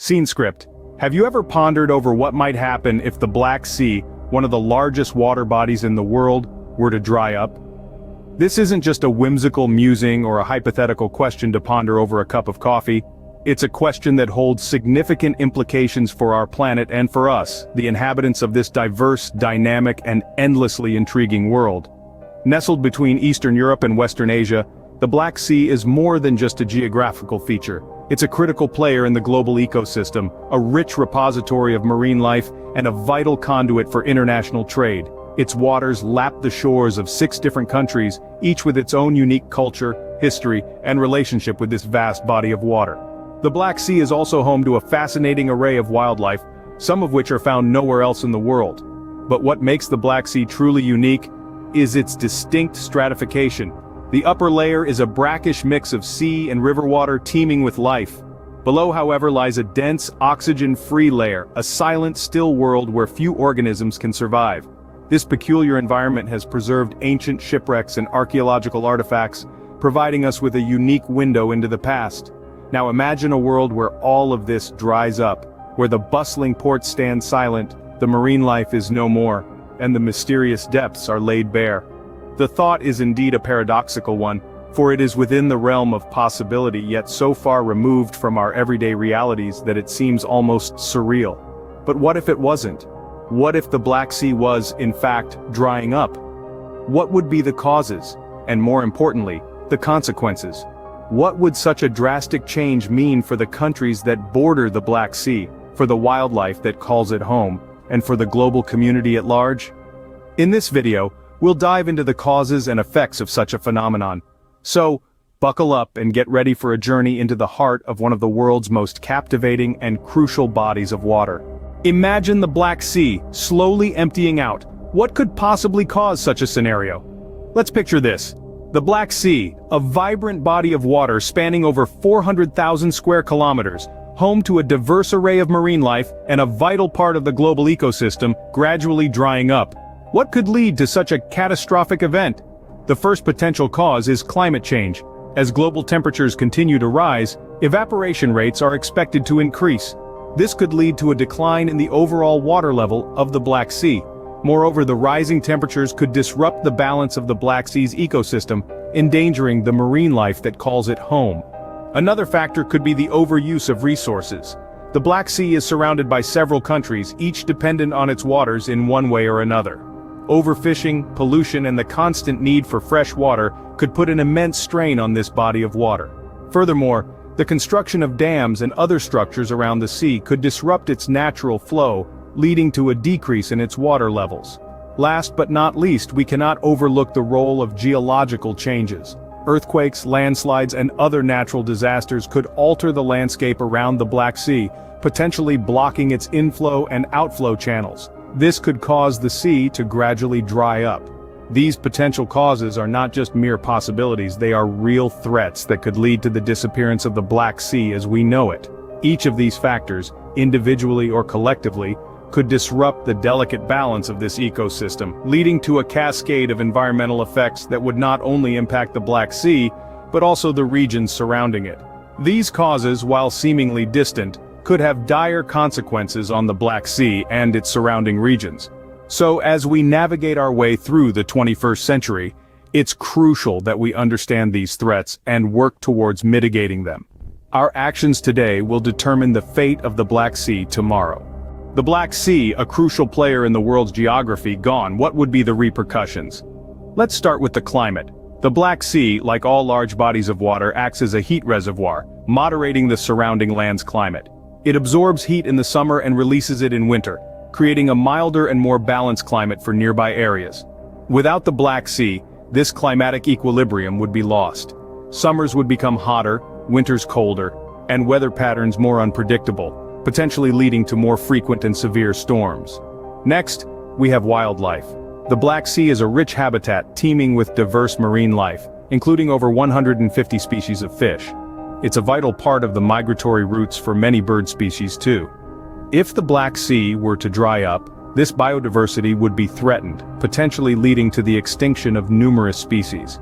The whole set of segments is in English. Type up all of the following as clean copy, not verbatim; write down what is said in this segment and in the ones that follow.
Scene script. Have you ever pondered over what might happen if the Black Sea, one of the largest water bodies in the world, were to dry up? This isn't just a whimsical musing or a hypothetical question to ponder over a cup of coffee. It's a question that holds significant implications for our planet and for us, the inhabitants of this diverse, dynamic, and endlessly intriguing world. Nestled between Eastern Europe and Western Asia, the Black Sea is more than just a geographical feature. It's a critical player in the global ecosystem, a rich repository of marine life, and a vital conduit for international trade. Its waters lap the shores of 6 different countries, each with its own unique culture, history, and relationship with this vast body of water. The Black Sea is also home to a fascinating array of wildlife, some of which are found nowhere else in the world. But what makes the Black Sea truly unique is its distinct stratification. The upper layer is a brackish mix of sea and river water teeming with life. Below, however, lies a dense, oxygen-free layer, a silent, still world where few organisms can survive. This peculiar environment has preserved ancient shipwrecks and archaeological artifacts, providing us with a unique window into the past. Now imagine a world where all of this dries up, where the bustling ports stand silent, the marine life is no more, and the mysterious depths are laid bare. The thought is indeed a paradoxical one, for it is within the realm of possibility yet so far removed from our everyday realities that it seems almost surreal. But what if it wasn't? What if the Black Sea was, in fact, drying up? What would be the causes? And more importantly, the consequences? What would such a drastic change mean for the countries that border the Black Sea, for the wildlife that calls it home, and for the global community at large? In this video, we'll dive into the causes and effects of such a phenomenon. So, buckle up and get ready for a journey into the heart of one of the world's most captivating and crucial bodies of water. Imagine the Black Sea slowly emptying out. What could possibly cause such a scenario? Let's picture this. The Black Sea, a vibrant body of water spanning over 400,000 square kilometers, home to a diverse array of marine life and a vital part of the global ecosystem, gradually drying up. What could lead to such a catastrophic event? The first potential cause is climate change. As global temperatures continue to rise, evaporation rates are expected to increase. This could lead to a decline in the overall water level of the Black Sea. Moreover, the rising temperatures could disrupt the balance of the Black Sea's ecosystem, endangering the marine life that calls it home. Another factor could be the overuse of resources. The Black Sea is surrounded by several countries, each dependent on its waters in one way or another. Overfishing, pollution, and the constant need for fresh water could put an immense strain on this body of water. Furthermore, the construction of dams and other structures around the sea could disrupt its natural flow, leading to a decrease in its water levels. Last but not least, we cannot overlook the role of geological changes. Earthquakes, landslides, and other natural disasters could alter the landscape around the Black Sea, potentially blocking its inflow and outflow channels. This could cause the sea to gradually dry up. These potential causes are not just mere possibilities, they are real threats that could lead to the disappearance of the Black Sea as we know it. Each of these factors, individually or collectively, could disrupt the delicate balance of this ecosystem, leading to a cascade of environmental effects that would not only impact the Black Sea, but also the regions surrounding it. These causes, while seemingly distant, could have dire consequences on the Black Sea and its surrounding regions. So as we navigate our way through the 21st century, it's crucial that we understand these threats and work towards mitigating them. Our actions today will determine the fate of the Black Sea tomorrow. The Black Sea, a crucial player in the world's geography, gone, what would be the repercussions? Let's start with the climate. The Black Sea, like all large bodies of water, acts as a heat reservoir, moderating the surrounding land's climate. It absorbs heat in the summer and releases it in winter, creating a milder and more balanced climate for nearby areas. Without the Black Sea, this climatic equilibrium would be lost. Summers would become hotter, winters colder, and weather patterns more unpredictable, potentially leading to more frequent and severe storms. Next, we have wildlife. The Black Sea is a rich habitat teeming with diverse marine life, including over 150 species of fish. It's a vital part of the migratory routes for many bird species too. If the Black Sea were to dry up, this biodiversity would be threatened, potentially leading to the extinction of numerous species.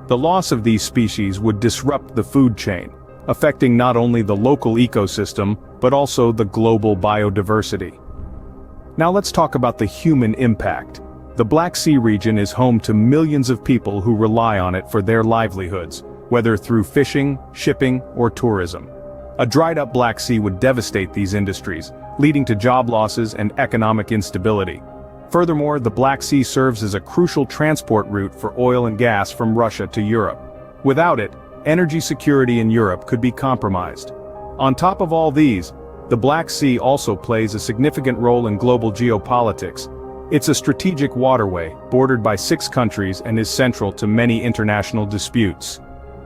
The loss of these species would disrupt the food chain, affecting not only the local ecosystem, but also the global biodiversity. Now let's talk about the human impact. The Black Sea region is home to millions of people who rely on it for their livelihoods, whether through fishing, shipping, or tourism. A dried-up Black Sea would devastate these industries, leading to job losses and economic instability. Furthermore, the Black Sea serves as a crucial transport route for oil and gas from Russia to Europe. Without it, energy security in Europe could be compromised. On top of all these, the Black Sea also plays a significant role in global geopolitics. It's a strategic waterway, bordered by 6 countries and is central to many international disputes.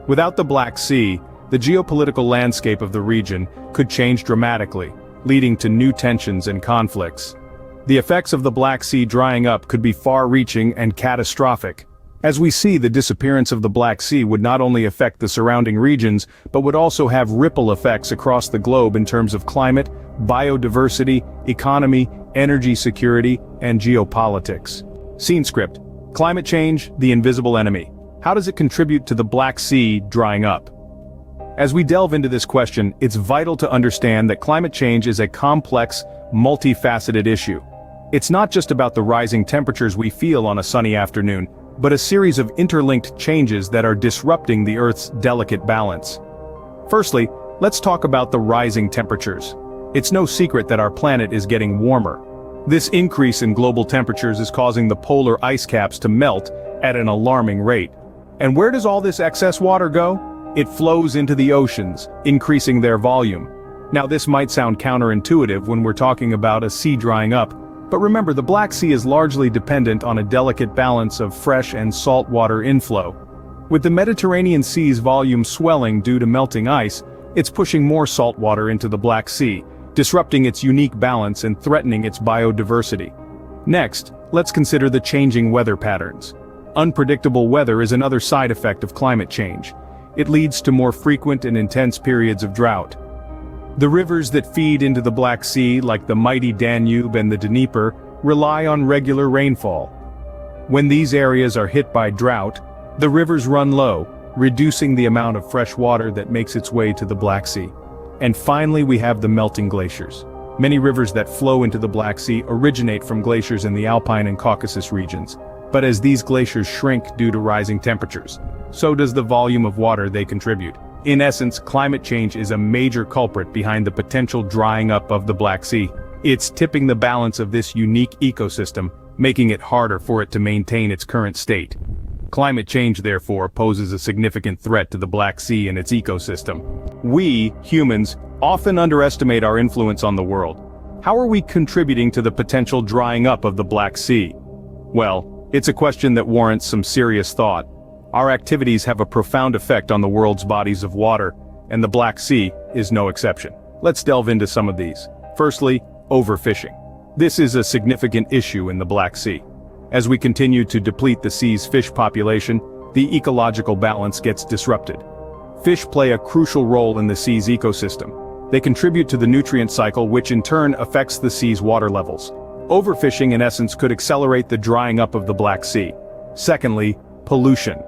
Without the Black Sea, the geopolitical landscape of the region could change dramatically, leading to new tensions and conflicts. The effects of the Black Sea drying up could be far-reaching and catastrophic. As we see, the disappearance of the Black Sea would not only affect the surrounding regions, but would also have ripple effects across the globe in terms of climate, biodiversity, economy, energy security, and geopolitics. Scene script: climate change, the invisible enemy. How does it contribute to the Black Sea drying up? As we delve into this question, it's vital to understand that climate change is a complex, multifaceted issue. It's not just about the rising temperatures we feel on a sunny afternoon, but a series of interlinked changes that are disrupting the Earth's delicate balance. Firstly, let's talk about the rising temperatures. It's no secret that our planet is getting warmer. This increase in global temperatures is causing the polar ice caps to melt at an alarming rate. And where does all this excess water go? It flows into the oceans, increasing their volume. Now this might sound counterintuitive when we're talking about a sea drying up, but remember, the Black Sea is largely dependent on a delicate balance of fresh and salt water inflow. With the Mediterranean Sea's volume swelling due to melting ice, it's pushing more salt water into the Black Sea, disrupting its unique balance and threatening its biodiversity. Next, let's consider the changing weather patterns. Unpredictable weather is another side effect of climate change. It leads to more frequent and intense periods of drought. The rivers that feed into the Black Sea, like the mighty Danube and the Dnieper, rely on regular rainfall. When these areas are hit by drought, the rivers run low, reducing the amount of fresh water that makes its way to the Black Sea. And finally, we have the melting glaciers. Many rivers that flow into the Black Sea originate from glaciers in the Alpine and Caucasus regions. But as these glaciers shrink due to rising temperatures, so does the volume of water they contribute. In essence, climate change is a major culprit behind the potential drying up of the Black Sea. It's tipping the balance of this unique ecosystem, making it harder for it to maintain its current state. Climate change, therefore, poses a significant threat to the Black Sea and its ecosystem. We, humans, often underestimate our influence on the world. How are we contributing to the potential drying up of the Black Sea? Well, it's a question that warrants some serious thought. Our activities have a profound effect on the world's bodies of water, and the Black Sea is no exception. Let's delve into some of these. Firstly, overfishing. This is a significant issue in the Black Sea. As we continue to deplete the sea's fish population, the ecological balance gets disrupted. Fish play a crucial role in the sea's ecosystem. They contribute to the nutrient cycle, which in turn affects the sea's water levels. Overfishing, in essence, could accelerate the drying up of the Black Sea. Secondly, pollution.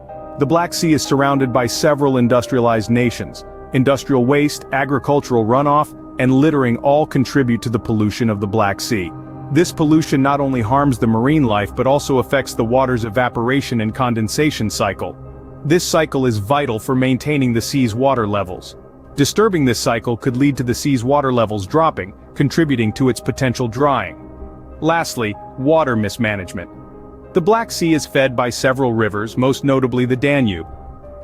The Black Sea is surrounded by several industrialized nations. Industrial waste, agricultural runoff, and littering all contribute to the pollution of the Black Sea. This pollution not only harms the marine life but also affects the water's evaporation and condensation cycle. This cycle is vital for maintaining the sea's water levels. Disturbing this cycle could lead to the sea's water levels dropping, contributing to its potential drying. Lastly, water mismanagement. The Black Sea is fed by several rivers, most notably the Danube.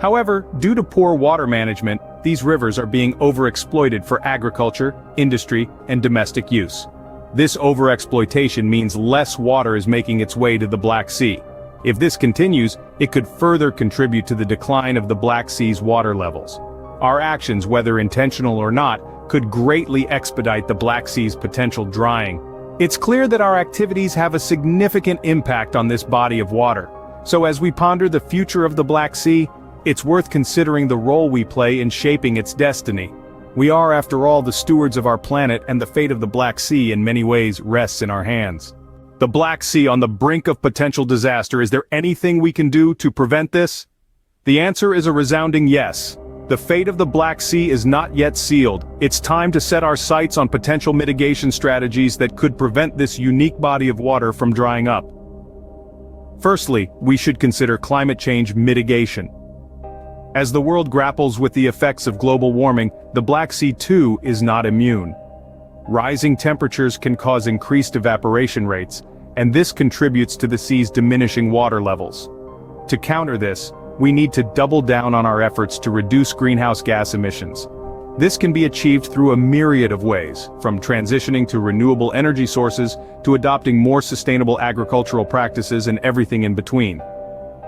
However, due to poor water management, these rivers are being overexploited for agriculture, industry, and domestic use. This overexploitation means less water is making its way to the Black Sea. If this continues, it could further contribute to the decline of the Black Sea's water levels. Our actions, whether intentional or not, could greatly expedite the Black Sea's potential drying. It's clear that our activities have a significant impact on this body of water. So as we ponder the future of the Black Sea, it's worth considering the role we play in shaping its destiny. We are, after all, the stewards of our planet, and the fate of the Black Sea in many ways rests in our hands. The Black Sea on the brink of potential disaster. Is there anything we can do to prevent this? The answer is a resounding yes. The fate of the Black Sea is not yet sealed. It's time to set our sights on potential mitigation strategies that could prevent this unique body of water from drying up. Firstly, we should consider climate change mitigation. As the world grapples with the effects of global warming, the Black Sea too is not immune. Rising temperatures can cause increased evaporation rates, and this contributes to the sea's diminishing water levels. To counter this, we need to double down on our efforts to reduce greenhouse gas emissions. This can be achieved through a myriad of ways, from transitioning to renewable energy sources to adopting more sustainable agricultural practices and everything in between.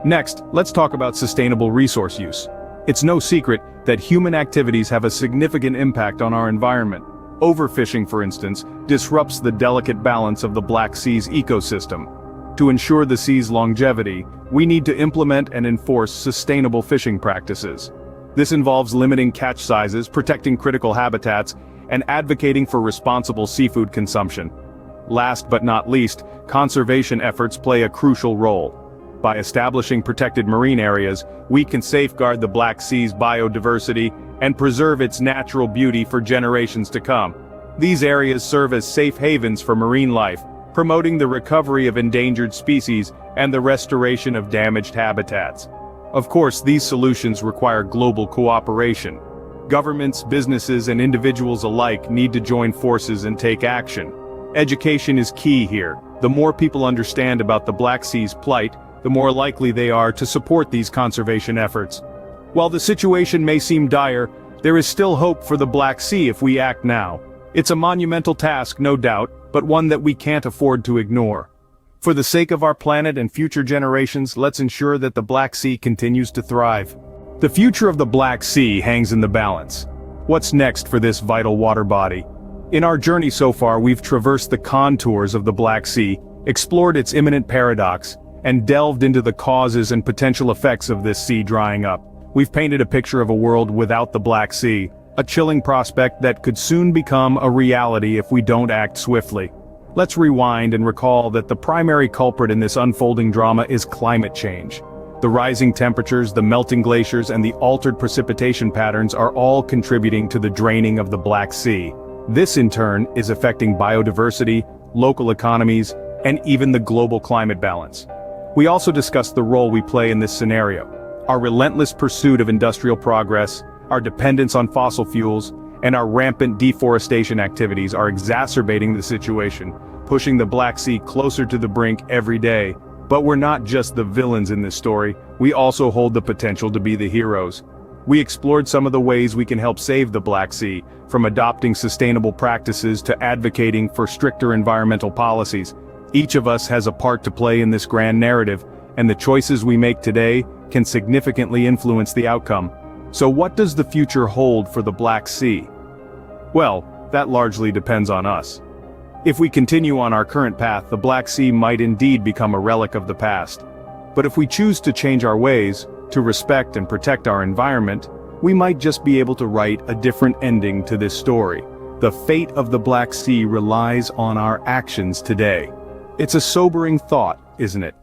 Next, let's talk about sustainable resource use. It's no secret that human activities have a significant impact on our environment. Overfishing, for instance, disrupts the delicate balance of the Black Sea's ecosystem. To ensure the sea's longevity, we need to implement and enforce sustainable fishing practices. This involves limiting catch sizes, protecting critical habitats, and advocating for responsible seafood consumption. Last but not least, conservation efforts play a crucial role. By establishing protected marine areas, we can safeguard the Black Sea's biodiversity and preserve its natural beauty for generations to come. These areas serve as safe havens for marine life, promoting the recovery of endangered species and the restoration of damaged habitats. Of course, these solutions require global cooperation. Governments, businesses, and individuals alike need to join forces and take action. Education is key here. The more people understand about the Black Sea's plight, the more likely they are to support these conservation efforts. While the situation may seem dire, there is still hope for the Black Sea if we act now. It's a monumental task, no doubt, but one that we can't afford to ignore. For the sake of our planet and future generations, let's ensure that the Black Sea continues to thrive. The future of the Black Sea hangs in the balance. What's next for this vital water body? In our journey so far, we've traversed the contours of the Black Sea, explored its imminent paradox, and delved into the causes and potential effects of this sea drying up. We've painted a picture of a world without the Black Sea, a chilling prospect that could soon become a reality if we don't act swiftly. Let's rewind and recall that the primary culprit in this unfolding drama is climate change. The rising temperatures, the melting glaciers, and the altered precipitation patterns are all contributing to the draining of the Black Sea. This in turn is affecting biodiversity, local economies, and even the global climate balance. We also discussed the role we play in this scenario. Our relentless pursuit of industrial progress, our dependence on fossil fuels, and our rampant deforestation activities are exacerbating the situation, pushing the Black Sea closer to the brink every day. But we're not just the villains in this story, we also hold the potential to be the heroes. We explored some of the ways we can help save the Black Sea, from adopting sustainable practices to advocating for stricter environmental policies. Each of us has a part to play in this grand narrative, and the choices we make today can significantly influence the outcome. So what does the future hold for the Black Sea? Well, that largely depends on us. If we continue on our current path, the Black Sea might indeed become a relic of the past. But if we choose to change our ways, to respect and protect our environment, we might just be able to write a different ending to this story. The fate of the Black Sea relies on our actions today. It's a sobering thought, isn't it?